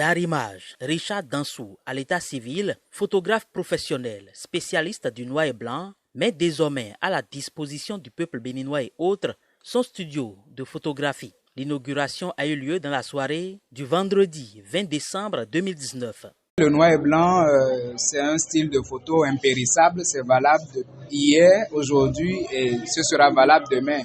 Darimage, Richard Dansou, à l'état civil, photographe professionnel, spécialiste du noir et blanc, met désormais à la disposition du peuple béninois et autres son studio de photographie. L'inauguration a eu lieu dans la soirée du vendredi 20 décembre 2019. Le noir et blanc, c'est un style de photo impérissable, c'est valable hier, aujourd'hui et ce sera valable demain.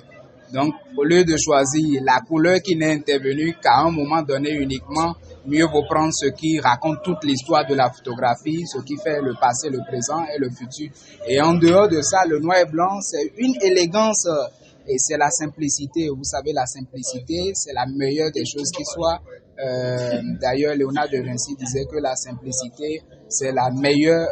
Donc, au lieu de choisir la couleur qui n'est intervenue qu'à un moment donné uniquement, mieux vaut prendre ce qui raconte toute l'histoire de la photographie, ce qui fait le passé, le présent et le futur. Et en dehors de ça, le noir et blanc, c'est une élégance et c'est la simplicité. Vous savez, la simplicité, c'est la meilleure des choses qui soient. D'ailleurs, Léonard de Vinci disait que la simplicité, c'est la meilleure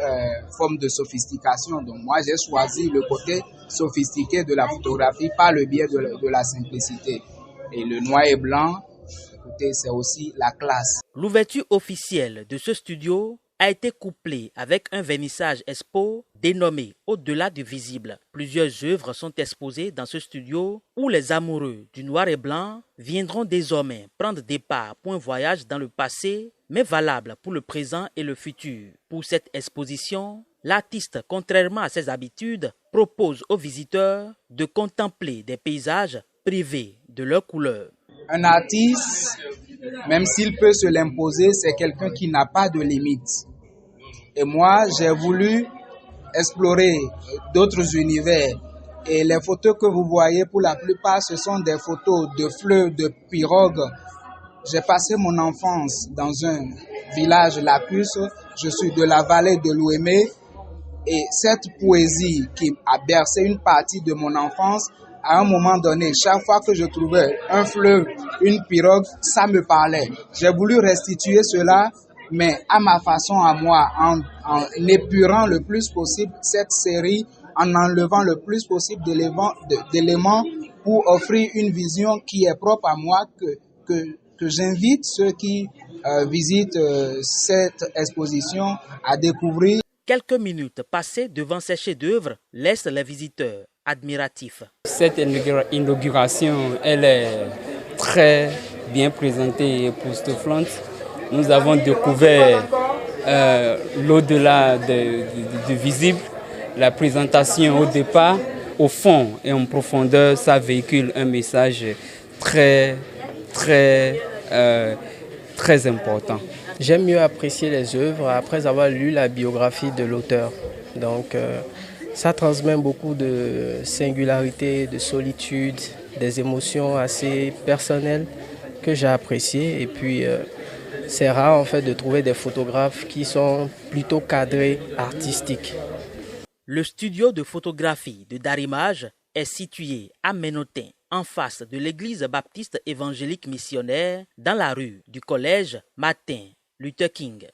forme de sophistication. Donc moi, j'ai choisi le côté sophistiqué de la photographie par le biais de la simplicité. Et le noir et blanc, écoutez, c'est aussi la classe. L'ouverture officielle de ce studio a été couplée avec un vernissage expo dénommé Au-delà du visible. Plusieurs œuvres sont exposées dans ce studio où les amoureux du noir et blanc viendront désormais prendre départ pour un voyage dans le passé, mais valable pour le présent et le futur. Pour cette exposition, l'artiste, contrairement à ses habitudes, propose aux visiteurs de contempler des paysages privés de leur couleur. Un artiste, même s'il peut se l'imposer, c'est quelqu'un qui n'a pas de limites. Et moi, j'ai voulu explorer d'autres univers. Et les photos que vous voyez, pour la plupart, ce sont des photos de fleurs, de pirogues. J'ai passé mon enfance dans un village lacustre. Je suis de la vallée de l'Ouémé. Et cette poésie qui a bercé une partie de mon enfance, à un moment donné, chaque fois que je trouvais un fleuve, une pirogue, ça me parlait. J'ai voulu restituer cela, mais à ma façon, à moi, en épurant le plus possible cette série, en enlevant le plus possible d'éléments pour offrir une vision qui est propre à moi, que j'invite ceux qui visitent cette exposition à découvrir. Quelques minutes passées devant ces chefs-d'œuvre laissent les visiteurs admiratifs. Cette inauguration, elle est très bien présentée et époustouflante. Nous avons découvert l'au-delà du visible. La présentation au départ, au fond et en profondeur, ça véhicule un message très important. J'aime mieux apprécier les œuvres après avoir lu la biographie de l'auteur. Donc, ça transmet beaucoup de singularité, de solitude, des émotions assez personnelles que j'ai appréciées. Et puis, c'est rare en fait de trouver des photographes qui sont plutôt cadrés, artistiques. Le studio de photographie de Darimage est situé à Ménotin, en face de l'église baptiste évangélique missionnaire, dans la rue du collège Martin Luther King.